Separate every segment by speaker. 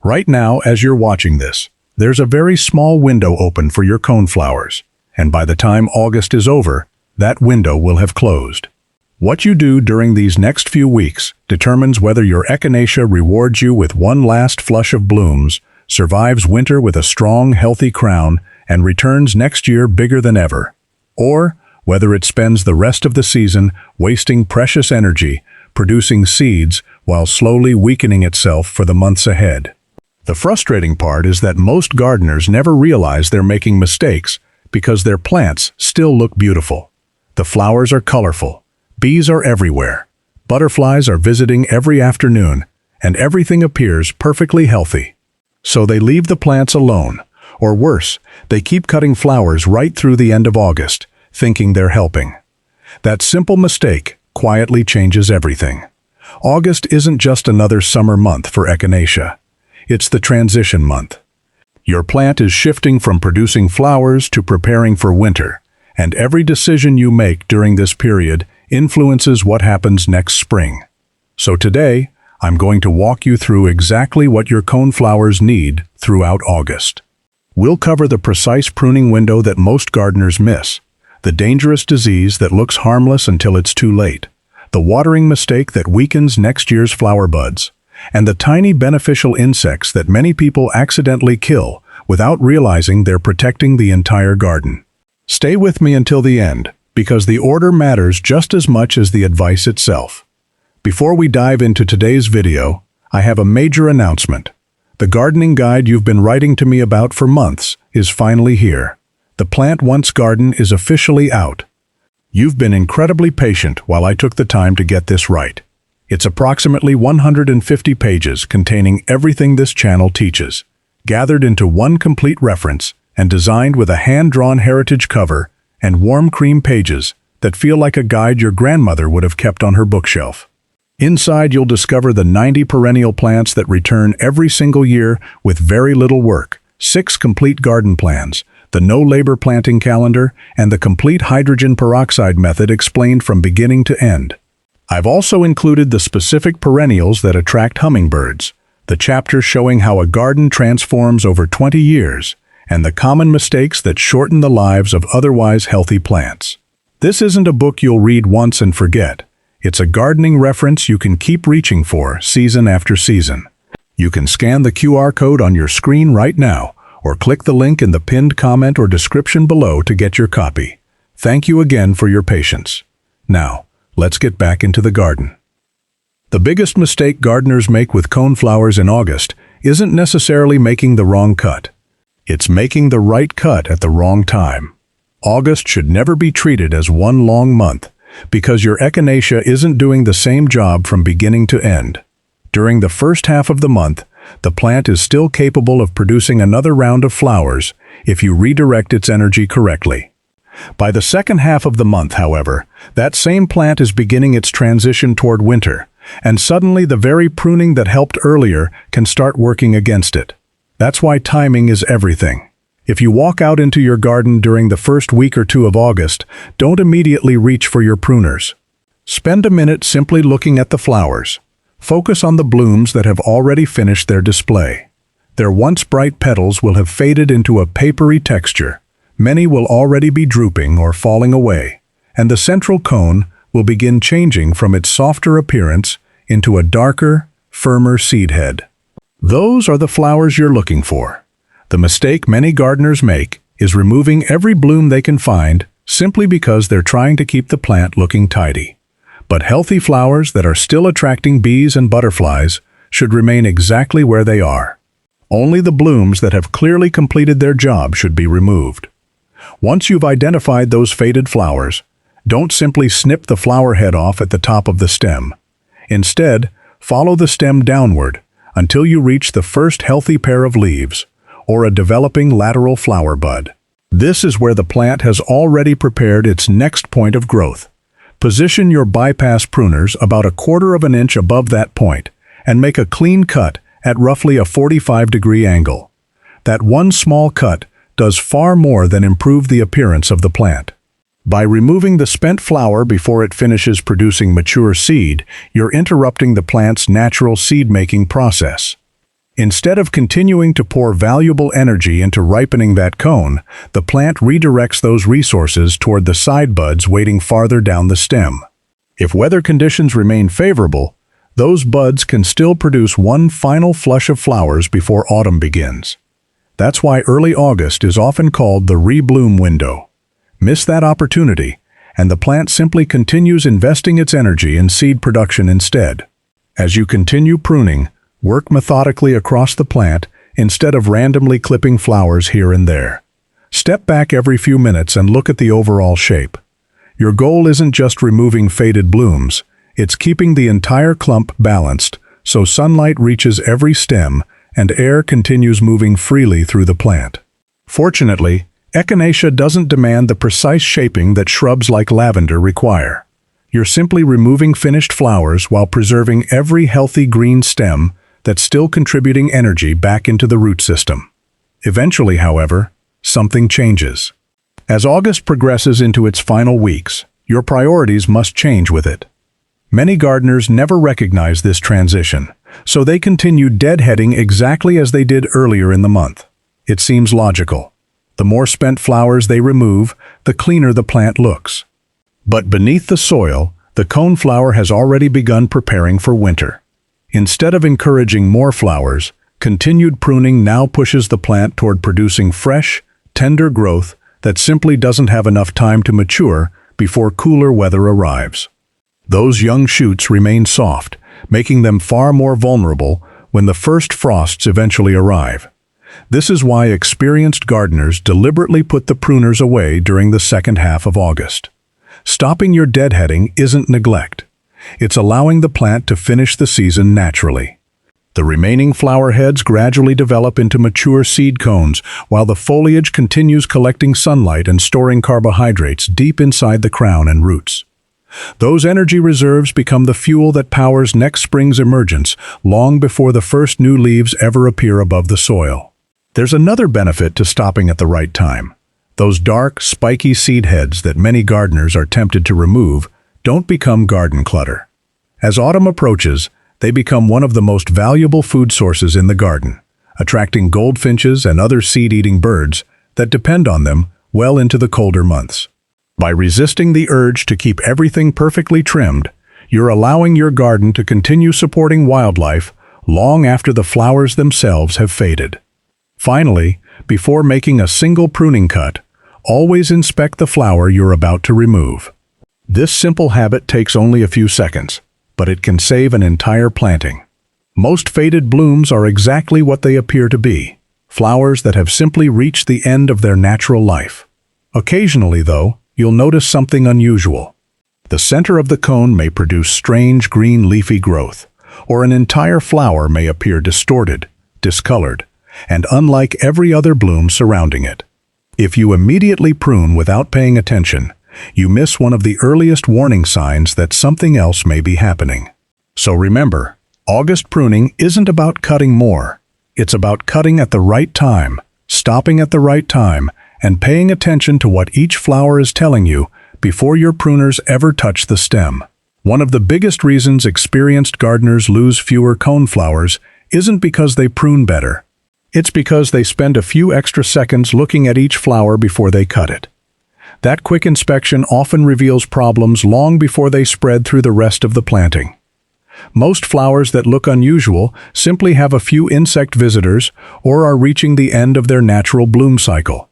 Speaker 1: Right now, as you're watching this, there's a very small window open for your coneflowers, and by the time August is over, that window will have closed. What you do during these next few weeks determines whether your echinacea rewards you with one last flush of blooms, survives winter with a strong, healthy crown, and returns next year bigger than ever, or whether it spends the rest of the season wasting precious energy, producing seeds while slowly weakening itself for the months ahead. The frustrating part is that most gardeners never realize they're making mistakes because their plants still look beautiful. The flowers are colorful, bees are everywhere, butterflies are visiting every afternoon, and everything appears perfectly healthy. So they leave the plants alone, or worse, they keep cutting flowers right through the end of August, thinking they're helping. That simple mistake quietly changes everything. August isn't just another summer month for echinacea. It's the transition month. Your plant is shifting from producing flowers to preparing for winter, and every decision you make during this period influences what happens next spring. So today, I'm going to walk you through exactly what your coneflowers need throughout August. We'll cover the precise pruning window that most gardeners miss, the dangerous disease that looks harmless until it's too late, the watering mistake that weakens next year's flower buds, and the tiny beneficial insects that many people accidentally kill without realizing they're protecting the entire garden. Stay with me until the end, because the order matters just as much as the advice itself. Before we dive into today's video, I have a major announcement. The gardening guide you've been writing to me about for months is finally here. The Plant Once Garden is officially out. You've been incredibly patient while I took the time to get this right. It's approximately 150 pages containing everything this channel teaches, gathered into one complete reference and designed with a hand-drawn heritage cover and warm cream pages that feel like a guide your grandmother would have kept on her bookshelf. Inside, you'll discover the 90 perennial plants that return every single year with very little work, 6 complete garden plans, the no-labor planting calendar, and the complete hydrogen peroxide method explained from beginning to end. I've also included the specific perennials that attract hummingbirds, the chapter showing how a garden transforms over 20 years, and the common mistakes that shorten the lives of otherwise healthy plants. This isn't a book you'll read once and forget. It's a gardening reference you can keep reaching for season after season. You can scan the QR code on your screen right now, or click the link in the pinned comment or description below to get your copy. Thank you again for your patience. Now, let's get back into the garden. The biggest mistake gardeners make with coneflowers in August isn't necessarily making the wrong cut. It's making the right cut at the wrong time. August should never be treated as one long month, because your echinacea isn't doing the same job from beginning to end. During the first half of the month, the plant is still capable of producing another round of flowers if you redirect its energy correctly. By the second half of the month, however, that same plant is beginning its transition toward winter, and suddenly the very pruning that helped earlier can start working against it. That's why timing is everything. If you walk out into your garden during the first week or two of August, don't immediately reach for your pruners. Spend a minute simply looking at the flowers. Focus on the blooms that have already finished their display. Their once bright petals will have faded into a papery texture. Many will already be drooping or falling away, and the central cone will begin changing from its softer appearance into a darker, firmer seed head. Those are the flowers you're looking for. The mistake many gardeners make is removing every bloom they can find simply because they're trying to keep the plant looking tidy. But healthy flowers that are still attracting bees and butterflies should remain exactly where they are. Only the blooms that have clearly completed their job should be removed. Once you've identified those faded flowers, don't simply snip the flower head off at the top of the stem. Instead, follow the stem downward until you reach the first healthy pair of leaves, or a developing lateral flower bud. This is where the plant has already prepared its next point of growth. Position your bypass pruners about 1/4 inch above that point, and make a clean cut at roughly a 45-degree angle. That one small cut does far more than improve the appearance of the plant. By removing the spent flower before it finishes producing mature seed, you're interrupting the plant's natural seed-making process. Instead of continuing to pour valuable energy into ripening that cone, the plant redirects those resources toward the side buds waiting farther down the stem. If weather conditions remain favorable, those buds can still produce one final flush of flowers before autumn begins. That's why early August is often called the rebloom window. Miss that opportunity, and the plant simply continues investing its energy in seed production instead. As you continue pruning, work methodically across the plant instead of randomly clipping flowers here and there. Step back every few minutes and look at the overall shape. Your goal isn't just removing faded blooms, it's keeping the entire clump balanced so sunlight reaches every stem and air continues moving freely through the plant. Fortunately, echinacea doesn't demand the precise shaping that shrubs like lavender require. You're simply removing finished flowers while preserving every healthy green stem that's still contributing energy back into the root system. Eventually, however, something changes. As August progresses into its final weeks, your priorities must change with it. Many gardeners never recognize this transition, so they continue deadheading exactly as they did earlier in the month. It seems logical. The more spent flowers they remove, the cleaner the plant looks. But beneath the soil, the coneflower has already begun preparing for winter. Instead of encouraging more flowers, continued pruning now pushes the plant toward producing fresh, tender growth that simply doesn't have enough time to mature before cooler weather arrives. Those young shoots remain soft, making them far more vulnerable when the first frosts eventually arrive. This is why experienced gardeners deliberately put the pruners away during the second half of August. Stopping your deadheading isn't neglect. It's allowing the plant to finish the season naturally. The remaining flower heads gradually develop into mature seed cones, while the foliage continues collecting sunlight and storing carbohydrates deep inside the crown and roots. Those energy reserves become the fuel that powers next spring's emergence, long before the first new leaves ever appear above the soil. There's another benefit to stopping at the right time. Those dark, spiky seed heads that many gardeners are tempted to remove don't become garden clutter. As autumn approaches, they become one of the most valuable food sources in the garden, attracting goldfinches and other seed-eating birds that depend on them well into the colder months. By resisting the urge to keep everything perfectly trimmed, you're allowing your garden to continue supporting wildlife long after the flowers themselves have faded. Finally, before making a single pruning cut, always inspect the flower you're about to remove. This simple habit takes only a few seconds, but it can save an entire planting. Most faded blooms are exactly what they appear to be, flowers that have simply reached the end of their natural life. Occasionally, though, you'll notice something unusual. The center of the cone may produce strange green leafy growth, or an entire flower may appear distorted, discolored, and unlike every other bloom surrounding it. If you immediately prune without paying attention, you miss one of the earliest warning signs that something else may be happening. So remember, August pruning isn't about cutting more. It's about cutting at the right time, stopping at the right time, and paying attention to what each flower is telling you before your pruners ever touch the stem. One of the biggest reasons experienced gardeners lose fewer coneflowers isn't because they prune better. It's because they spend a few extra seconds looking at each flower before they cut it. That quick inspection often reveals problems long before they spread through the rest of the planting. Most flowers that look unusual simply have a few insect visitors or are reaching the end of their natural bloom cycle.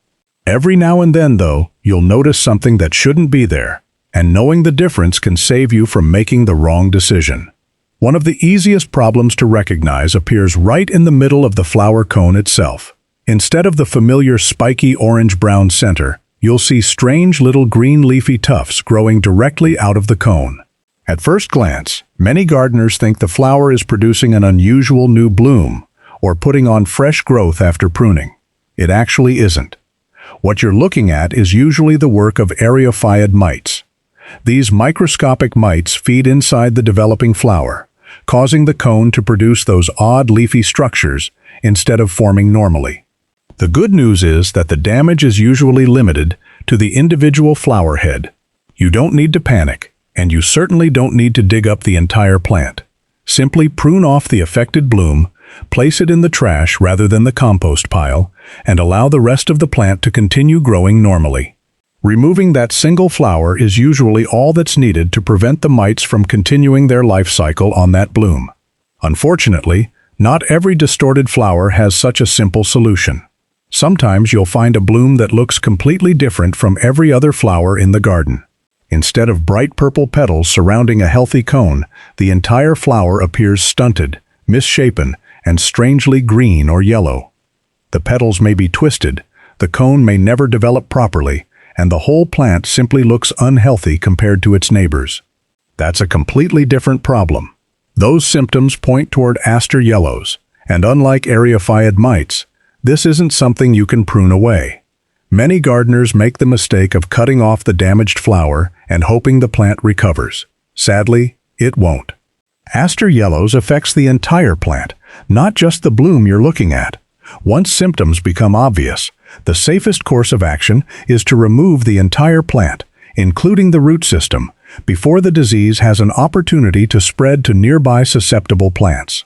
Speaker 1: Every now and then, though, you'll notice something that shouldn't be there, and knowing the difference can save you from making the wrong decision. One of the easiest problems to recognize appears right in the middle of the flower cone itself. Instead of the familiar spiky orange-brown center, you'll see strange little green leafy tufts growing directly out of the cone. At first glance, many gardeners think the flower is producing an unusual new bloom or putting on fresh growth after pruning. It actually isn't. What you're looking at is usually the work of areophyid mites. These microscopic mites feed inside the developing flower, causing the cone to produce those odd leafy structures instead of forming normally. The good news is that the damage is usually limited to the individual flower head. You don't need to panic, and you certainly don't need to dig up the entire plant. Simply prune off the affected bloom, Place it in the trash rather than the compost pile, and allow the rest of the plant to continue growing normally. Removing that single flower is usually all that's needed to prevent the mites from continuing their life cycle on that bloom. Unfortunately, not every distorted flower has such a simple solution. Sometimes you'll find a bloom that looks completely different from every other flower in the garden. Instead of bright purple petals surrounding a healthy cone, the entire flower appears stunted, misshapen, and strangely green or yellow. The petals may be twisted, the cone may never develop properly, and the whole plant simply looks unhealthy compared to its neighbors. That's a completely different problem. Those symptoms point toward aster yellows, and unlike eriophyid mites, this isn't something you can prune away. Many gardeners make the mistake of cutting off the damaged flower and hoping the plant recovers. Sadly, it won't. Aster yellows affects the entire plant, not just the bloom you're looking at. Once symptoms become obvious, the safest course of action is to remove the entire plant, including the root system, before the disease has an opportunity to spread to nearby susceptible plants.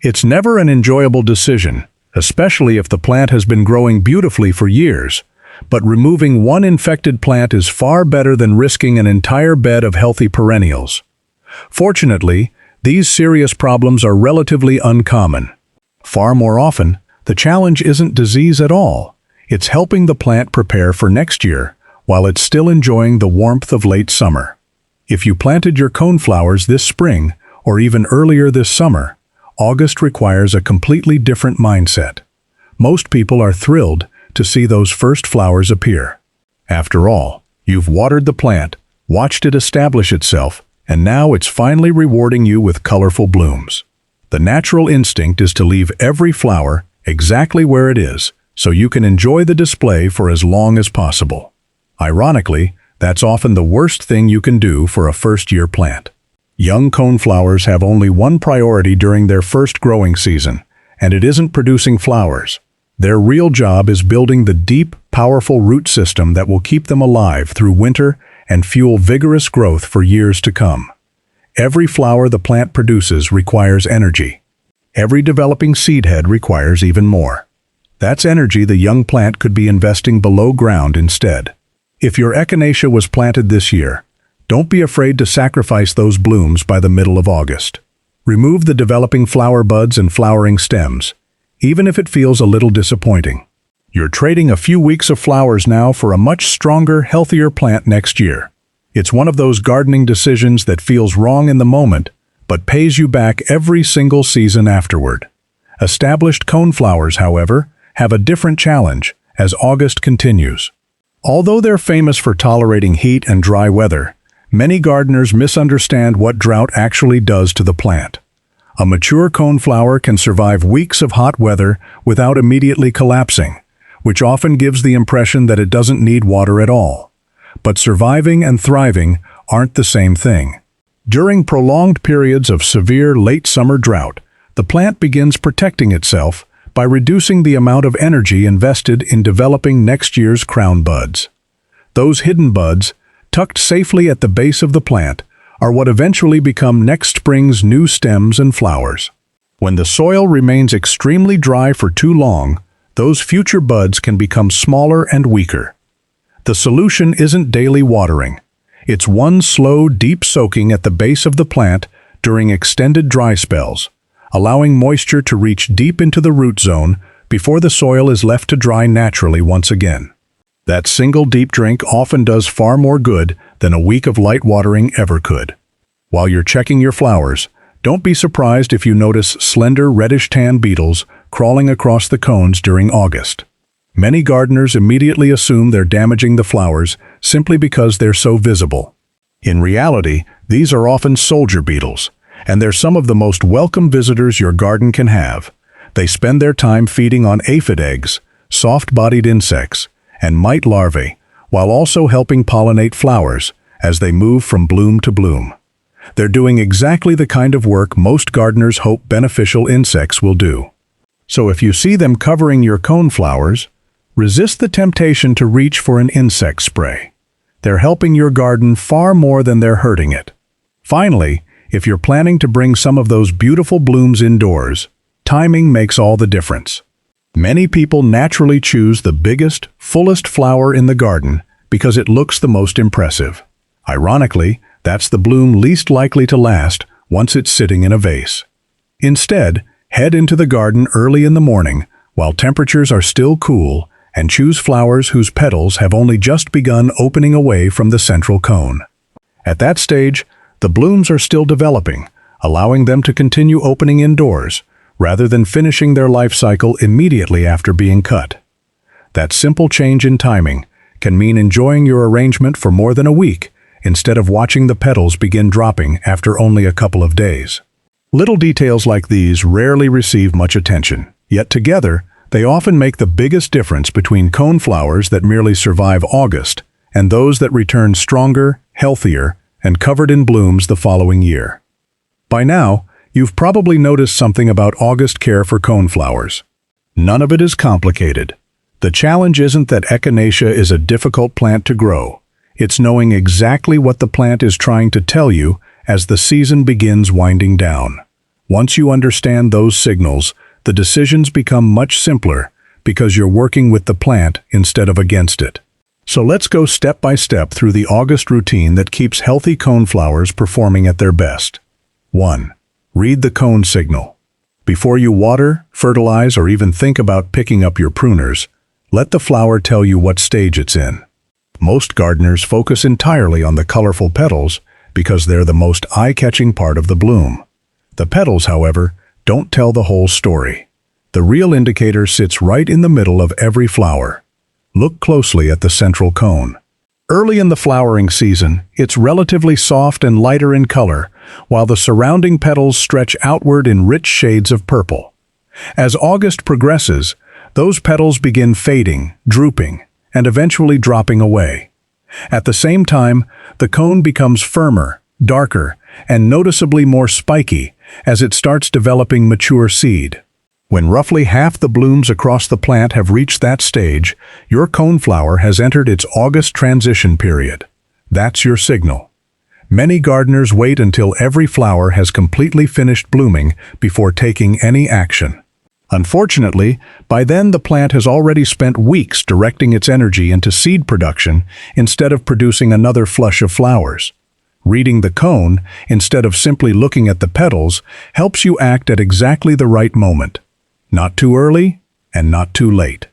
Speaker 1: It's never an enjoyable decision, especially if the plant has been growing beautifully for years, but removing one infected plant is far better than risking an entire bed of healthy perennials. Fortunately, these serious problems are relatively uncommon. Far more often, the challenge isn't disease at all. It's helping the plant prepare for next year while it's still enjoying the warmth of late summer. If you planted your coneflowers this spring or even earlier this summer, August requires a completely different mindset. Most people are thrilled to see those first flowers appear. After all, you've watered the plant, watched it establish itself, and now it's finally rewarding you with colorful blooms. The natural instinct is to leave every flower exactly where it is, so you can enjoy the display for as long as possible. Ironically, that's often the worst thing you can do for a first-year plant. Young coneflowers have only one priority during their first growing season, and it isn't producing flowers. Their real job is building the deep, powerful root system that will keep them alive through winter and fuel vigorous growth for years to come. Every flower the plant produces requires energy. Every developing seed head requires even more. That's energy the young plant could be investing below ground instead. If your echinacea was planted this year, don't be afraid to sacrifice those blooms by the middle of August. Remove the developing flower buds and flowering stems, even if it feels a little disappointing. You're trading a few weeks of flowers now for a much stronger, healthier plant next year. It's one of those gardening decisions that feels wrong in the moment, but pays you back every single season afterward. Established coneflowers, however, have a different challenge as August continues. Although they're famous for tolerating heat and dry weather, many gardeners misunderstand what drought actually does to the plant. A mature coneflower can survive weeks of hot weather without immediately collapsing, which often gives the impression that it doesn't need water at all. But surviving and thriving aren't the same thing. During prolonged periods of severe late summer drought, the plant begins protecting itself by reducing the amount of energy invested in developing next year's crown buds. Those hidden buds, tucked safely at the base of the plant, are what eventually become next spring's new stems and flowers. When the soil remains extremely dry for too long, those future buds can become smaller and weaker. The solution isn't daily watering. It's one slow, deep soaking at the base of the plant during extended dry spells, allowing moisture to reach deep into the root zone before the soil is left to dry naturally once again. That single deep drink often does far more good than a week of light watering ever could. While you're checking your flowers, don't be surprised if you notice slender reddish-tan beetles crawling across the cones during August. Many gardeners immediately assume they're damaging the flowers simply because they're so visible. In reality, these are often soldier beetles, and they're some of the most welcome visitors your garden can have. They spend their time feeding on aphid eggs, soft-bodied insects, and mite larvae, while also helping pollinate flowers as they move from bloom to bloom. They're doing exactly the kind of work most gardeners hope beneficial insects will do. So if you see them covering your coneflowers, resist the temptation to reach for an insect spray. They're helping your garden far more than they're hurting it. Finally, if you're planning to bring some of those beautiful blooms indoors, Timing makes all the difference. Many people naturally choose the biggest, fullest flower in the garden because it looks the most impressive. Ironically, that's the bloom least likely to last once it's sitting in a vase. Instead, head into the garden early in the morning while temperatures are still cool and choose flowers whose petals have only just begun opening away from the central cone. At that stage, the blooms are still developing, allowing them to continue opening indoors, rather than finishing their life cycle immediately after being cut. That simple change in timing can mean enjoying your arrangement for more than a week, instead of watching the petals begin dropping after only a couple of days. Little details like these rarely receive much attention, yet together, they often make the biggest difference between coneflowers that merely survive August and those that return stronger, healthier, and covered in blooms the following year. By now, you've probably noticed something about August care for coneflowers. None of it is complicated. The challenge isn't that echinacea is a difficult plant to grow. It's knowing exactly what the plant is trying to tell you as the season begins winding down. Once you understand those signals, the decisions become much simpler because you're working with the plant instead of against it. So let's go step by step through the August routine that keeps healthy coneflowers performing at their best. 1. Read the cone signal. Before you water, fertilize, or even think about picking up your pruners, let the flower tell you what stage it's in. Most gardeners focus entirely on the colorful petals because they're the most eye-catching part of the bloom. The petals, however, don't tell the whole story. The real indicator sits right in the middle of every flower. Look closely at the central cone. Early in the flowering season, it's relatively soft and lighter in color, while the surrounding petals stretch outward in rich shades of purple. As August progresses, those petals begin fading, drooping, and eventually dropping away. At the same time, the cone becomes firmer, darker, and noticeably more spiky as it starts developing mature seed. When roughly half the blooms across the plant have reached that stage, your coneflower has entered its August transition period. That's your signal. Many gardeners wait until every flower has completely finished blooming before taking any action. Unfortunately, by then the plant has already spent weeks directing its energy into seed production instead of producing another flush of flowers. Reading the cone, instead of simply looking at the petals, helps you act at exactly the right moment. Not too early and not too late.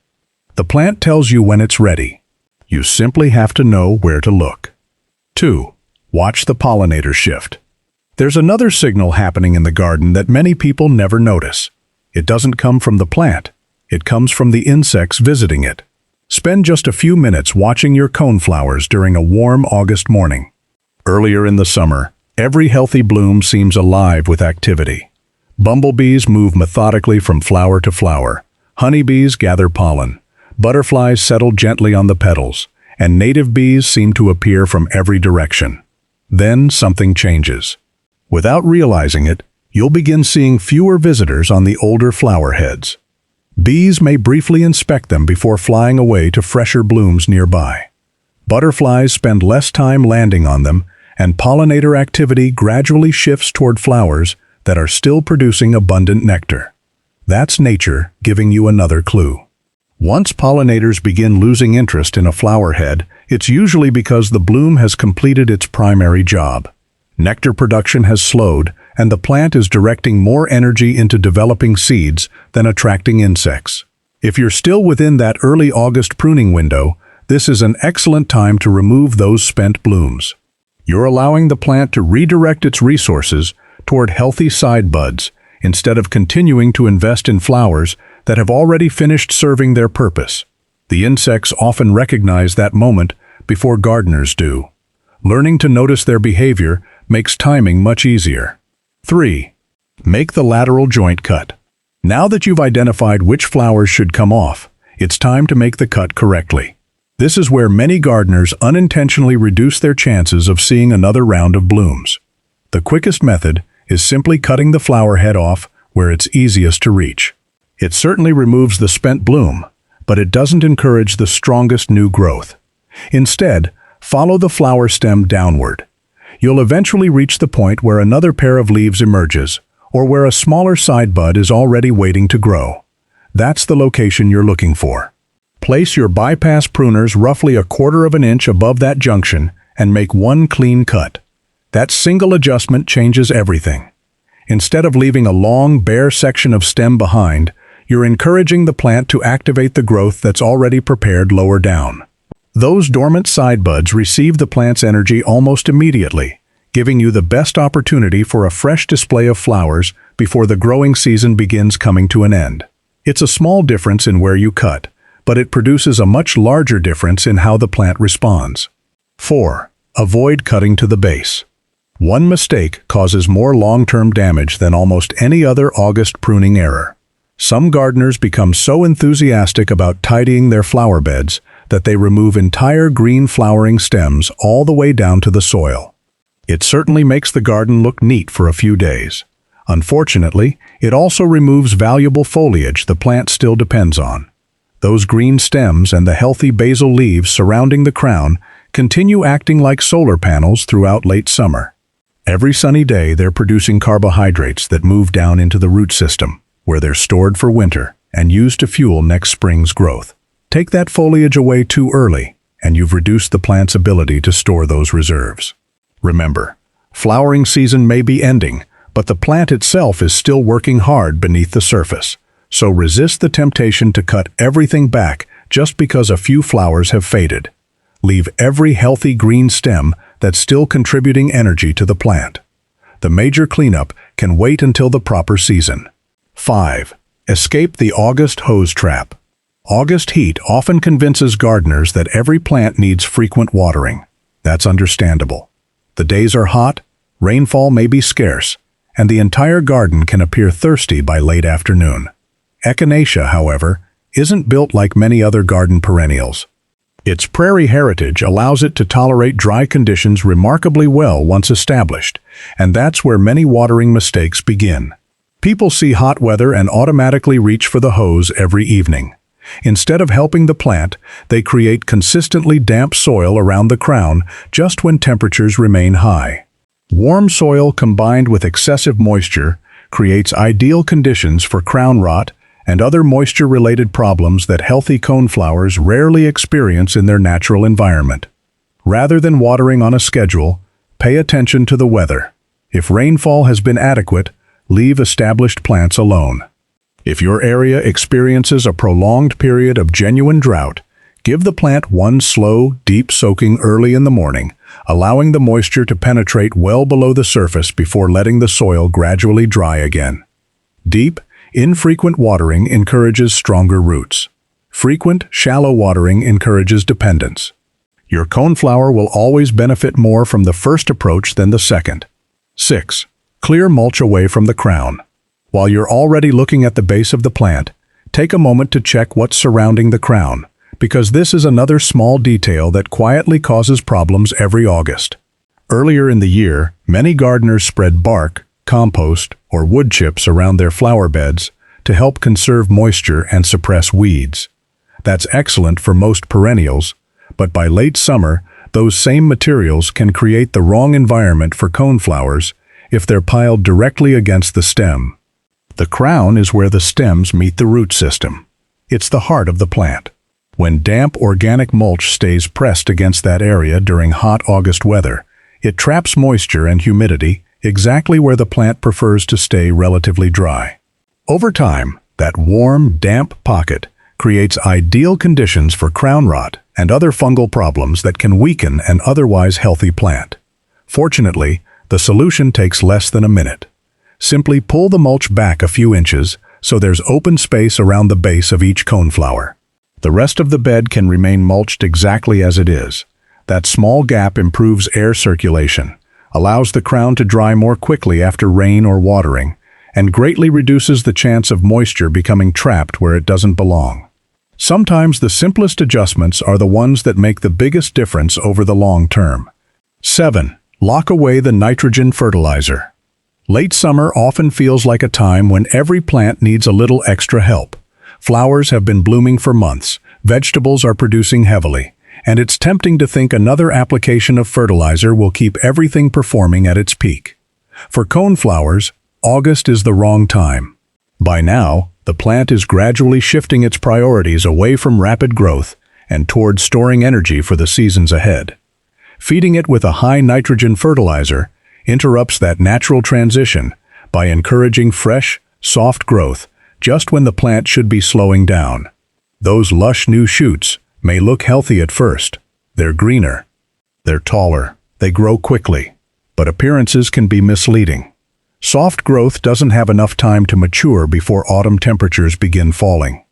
Speaker 1: The plant tells you when it's ready. You simply have to know where to look. 2. Watch the pollinator shift. There's another signal happening in the garden that many people never notice. It doesn't come from the plant. It comes from the insects visiting it. Spend just a few minutes watching your coneflowers during a warm August morning. Earlier in the summer, every healthy bloom seems alive with activity. Bumblebees move methodically from flower to flower. Honeybees gather pollen. Butterflies settle gently on the petals, and native bees seem to appear from every direction. Then something changes. Without realizing it, you'll begin seeing fewer visitors on the older flower heads. Bees may briefly inspect them before flying away to fresher blooms nearby. Butterflies spend less time landing on them, and pollinator activity gradually shifts toward flowers that are still producing abundant nectar. That's nature giving you another clue. Once pollinators begin losing interest in a flower head, it's usually because the bloom has completed its primary job. Nectar production has slowed, and the plant is directing more energy into developing seeds than attracting insects. If you're still within that early August pruning window, this is an excellent time to remove those spent blooms. You're allowing the plant to redirect its resources toward healthy side buds instead of continuing to invest in flowers that have already finished serving their purpose. The insects often recognize that moment before gardeners do. Learning to notice their behavior makes timing much easier. 3. Make the lateral joint cut. Now that you've identified which flowers should come off, it's time to make the cut correctly. This is where many gardeners unintentionally reduce their chances of seeing another round of blooms. The quickest method is simply cutting the flower head off where it's easiest to reach. It certainly removes the spent bloom, but it doesn't encourage the strongest new growth. Instead, follow the flower stem downward. You'll eventually reach the point where another pair of leaves emerges, or where a smaller side bud is already waiting to grow. That's the location you're looking for. Place your bypass pruners roughly 1/4 of an inch above that junction and make one clean cut. That single adjustment changes everything. Instead of leaving a long, bare section of stem behind, you're encouraging the plant to activate the growth that's already prepared lower down. Those dormant side buds receive the plant's energy almost immediately, giving you the best opportunity for a fresh display of flowers before the growing season begins coming to an end. It's a small difference in where you cut, but it produces a much larger difference in how the plant responds. 4. Avoid cutting to the base. One mistake causes more long-term damage than almost any other August pruning error. Some gardeners become so enthusiastic about tidying their flower beds that they remove entire green flowering stems all the way down to the soil. It certainly makes the garden look neat for a few days. Unfortunately, it also removes valuable foliage the plant still depends on. Those green stems and the healthy basal leaves surrounding the crown continue acting like solar panels throughout late summer. Every sunny day, they're producing carbohydrates that move down into the root system, where they're stored for winter and used to fuel next spring's growth. Take that foliage away too early, and you've reduced the plant's ability to store those reserves. Remember, flowering season may be ending, but the plant itself is still working hard beneath the surface. So resist the temptation to cut everything back just because a few flowers have faded. Leave every healthy green stem that's still contributing energy to the plant. The major cleanup can wait until the proper season. 5. Escape the August hose trap. August heat often convinces gardeners that every plant needs frequent watering. That's understandable. The days are hot, rainfall may be scarce, and the entire garden can appear thirsty by late afternoon. Echinacea, however, isn't built like many other garden perennials. Its prairie heritage allows it to tolerate dry conditions remarkably well once established, and that's where many watering mistakes begin. People see hot weather and automatically reach for the hose every evening. Instead of helping the plant, they create consistently damp soil around the crown just when temperatures remain high. Warm soil combined with excessive moisture creates ideal conditions for crown rot and other moisture-related problems that healthy coneflowers rarely experience in their natural environment. Rather than watering on a schedule, pay attention to the weather. If rainfall has been adequate, leave established plants alone. If your area experiences a prolonged period of genuine drought, give the plant one slow, deep soaking early in the morning, allowing the moisture to penetrate well below the surface before letting the soil gradually dry again. Deep, infrequent watering encourages stronger roots. Frequent, shallow watering encourages dependence. Your coneflower will always benefit more from the first approach than the second. 6. Clear mulch away from the crown. While you're already looking at the base of the plant, take a moment to check what's surrounding the crown, because this is another small detail that quietly causes problems every August. Earlier in the year, many gardeners spread bark, compost, or wood chips around their flower beds to help conserve moisture and suppress weeds. That's excellent for most perennials, but by late summer, those same materials can create the wrong environment for coneflowers if they're piled directly against the stem. The crown is where the stems meet the root system. It's the heart of the plant. When damp organic mulch stays pressed against that area during hot August weather, it traps moisture and humidity exactly where the plant prefers to stay relatively dry. Over time, that warm, damp pocket creates ideal conditions for crown rot and other fungal problems that can weaken an otherwise healthy plant. Fortunately, the solution takes less than a minute. Simply pull the mulch back a few inches so there's open space around the base of each coneflower. The rest of the bed can remain mulched exactly as it is. That small gap improves air circulation, allows the crown to dry more quickly after rain or watering, and greatly reduces the chance of moisture becoming trapped where it doesn't belong. Sometimes the simplest adjustments are the ones that make the biggest difference over the long term. 7. Lock away the nitrogen fertilizer. Late summer often feels like a time when every plant needs a little extra help. Flowers have been blooming for months, vegetables are producing heavily, and it's tempting to think another application of fertilizer will keep everything performing at its peak. For coneflowers, August is the wrong time. By now, the plant is gradually shifting its priorities away from rapid growth and toward storing energy for the seasons ahead. Feeding it with a high nitrogen fertilizer interrupts that natural transition by encouraging fresh, soft growth just when the plant should be slowing down. Those lush new shoots may look healthy at first. They're greener. They're taller. They grow quickly. But appearances can be misleading. Soft growth doesn't have enough time to mature before autumn temperatures begin falling.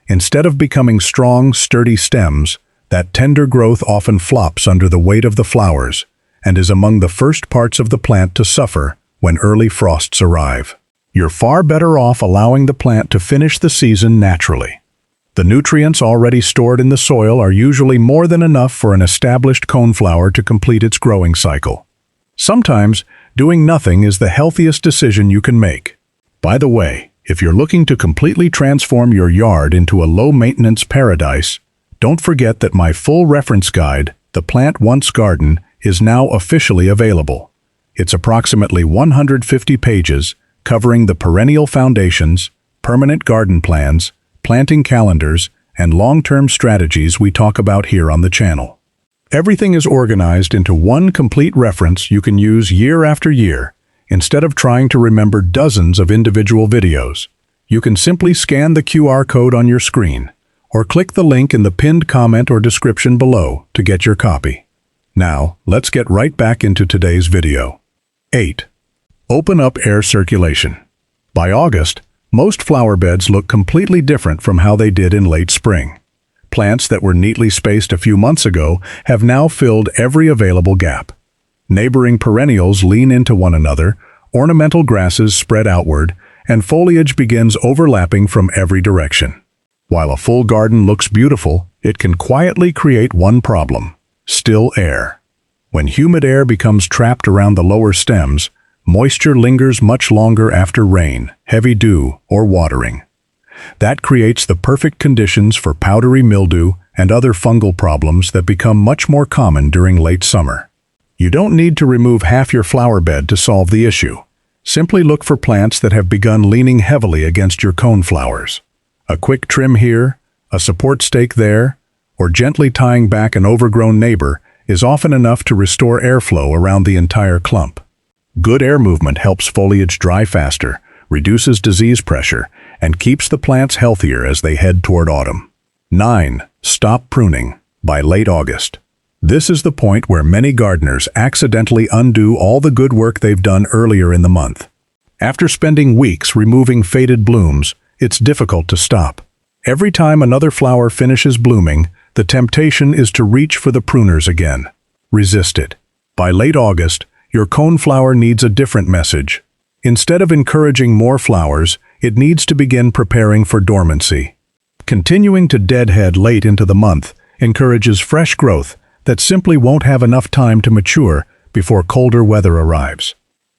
Speaker 1: Instead of becoming strong, sturdy stems, that tender growth often flops under the weight of the flowers and is among the first parts of the plant to suffer when early frosts arrive. You're far better off allowing the plant to finish the season naturally. The nutrients already stored in the soil are usually more than enough for an established coneflower to complete its growing cycle. Sometimes, doing nothing is the healthiest decision you can make. By the way, if you're looking to completely transform your yard into a low-maintenance paradise, don't forget that my full reference guide, The Plant Once Garden, is now officially available. It's approximately 150 pages, covering the perennial foundations, permanent garden plans, planting calendars, and long-term strategies we talk about here on the channel. Everything is organized into one complete reference you can use year after year, instead of trying to remember dozens of individual videos. You can simply scan the QR code on your screen, or click the link in the pinned comment or description below to get your copy. Now, let's get right back into today's video. 8. Open up air circulation. By August, most flower beds look completely different from how they did in late spring. Plants that were neatly spaced a few months ago have now filled every available gap. Neighboring perennials lean into one another, ornamental grasses spread outward, and foliage begins overlapping from every direction. While a full garden looks beautiful, it can quietly create one problem: still air. When humid air becomes trapped around the lower stems, moisture lingers much longer after rain, heavy dew, or watering. That creates the perfect conditions for powdery mildew and other fungal problems that become much more common during late summer. You don't need to remove half your flower bed to solve the issue. Simply look for plants that have begun leaning heavily against your coneflowers. A quick trim here, a support stake there, or gently tying back an overgrown neighbor is often enough to restore airflow around the entire clump. Good air movement helps foliage dry faster, reduces disease pressure, and keeps the plants healthier as they head toward autumn. 9. Stop pruning by late August. This is the point where many gardeners accidentally undo all the good work they've done earlier in the month. After spending weeks removing faded blooms, it's difficult to stop. Every time another flower finishes blooming, the temptation is to reach for the pruners again. Resist it. By late August, your coneflower needs a different message. Instead of encouraging more flowers, it needs to begin preparing for dormancy. Continuing to deadhead late into the month encourages fresh growth that simply won't have enough time to mature before colder weather arrives.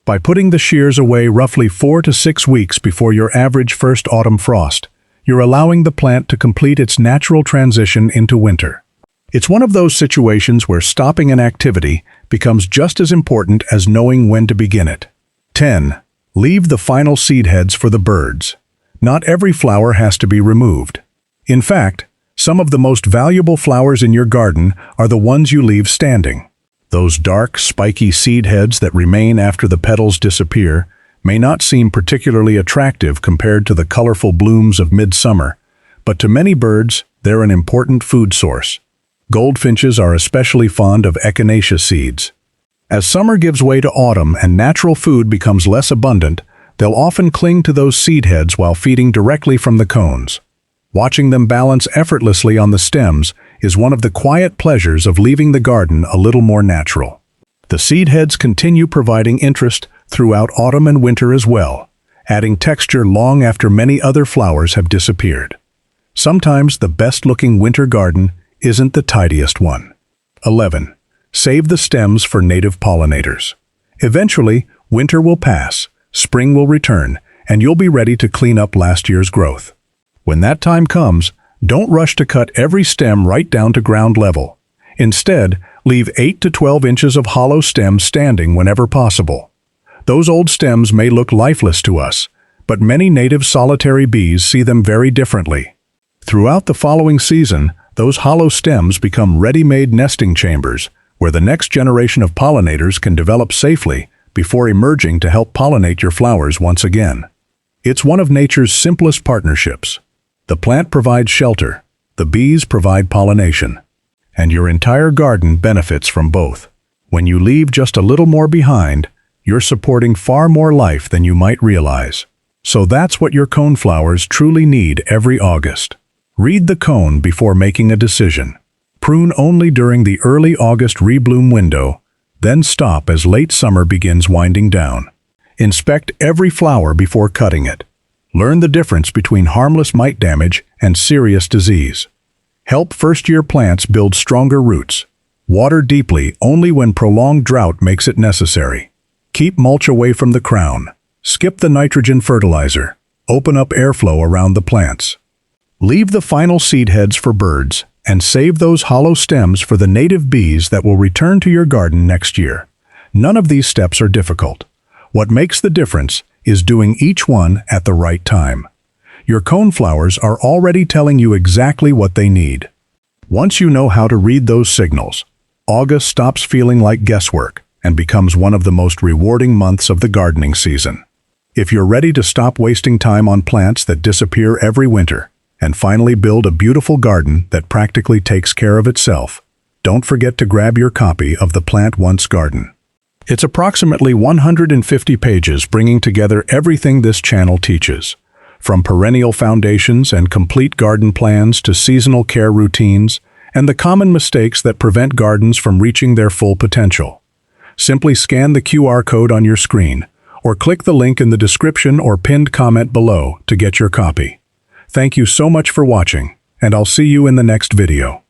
Speaker 1: By putting the shears away roughly 4 to 6 weeks before your average first autumn frost, you're allowing the plant to complete its natural transition into winter. It's one of those situations where stopping an activity becomes just as important as knowing when to begin it. 10. Leave the final seed heads for the birds. Not every flower has to be removed. In fact, some of the most valuable flowers in your garden are the ones you leave standing. Those dark, spiky seed heads that remain after the petals disappear may not seem particularly attractive compared to the colorful blooms of midsummer, but to many birds, they're an important food source. Goldfinches are especially fond of echinacea seeds. As summer gives way to autumn and natural food becomes less abundant, they'll often cling to those seed heads while feeding directly from the cones. Watching them balance effortlessly on the stems is one of the quiet pleasures of leaving the garden a little more natural. The seed heads continue providing interest throughout autumn and winter as well, adding texture long after many other flowers have disappeared. Sometimes the best-looking winter garden isn't the tidiest one. 11. Save the stems for native pollinators. Eventually, winter will pass, spring will return, and you'll be ready to clean up last year's growth. When that time comes, don't rush to cut every stem right down to ground level. Instead, leave 8 to 12 inches of hollow stems standing whenever possible. Those old stems may look lifeless to us, but many native solitary bees see them very differently. Throughout the following season, those hollow stems become ready-made nesting chambers, where the next generation of pollinators can develop safely before emerging to help pollinate your flowers once again. It's one of nature's simplest partnerships. The plant provides shelter, the bees provide pollination, and your entire garden benefits from both. When you leave just a little more behind, you're supporting far more life than you might realize. So that's what your coneflowers truly need every August. Read the cone before making a decision. Prune only during the early August rebloom window, then stop as late summer begins winding down. Inspect every flower before cutting it. Learn the difference between harmless mite damage and serious disease. Help first-year plants build stronger roots. Water deeply only when prolonged drought makes it necessary. Keep mulch away from the crown. Skip the nitrogen fertilizer. Open up airflow around the plants. Leave the final seed heads for birds, and save those hollow stems for the native bees that will return to your garden next year. None of these steps are difficult. What makes the difference is doing each one at the right time. Your coneflowers are already telling you exactly what they need. Once you know how to read those signals, August stops feeling like guesswork and becomes one of the most rewarding months of the gardening season. If you're ready to stop wasting time on plants that disappear every winter and finally build a beautiful garden that practically takes care of itself, don't forget to grab your copy of The Plant Once Garden. It's approximately 150 pages bringing together everything this channel teaches, from perennial foundations and complete garden plans to seasonal care routines and the common mistakes that prevent gardens from reaching their full potential. Simply scan the QR code on your screen or click the link in the description or pinned comment below to get your copy. Thank you so much for watching, and I'll see you in the next video.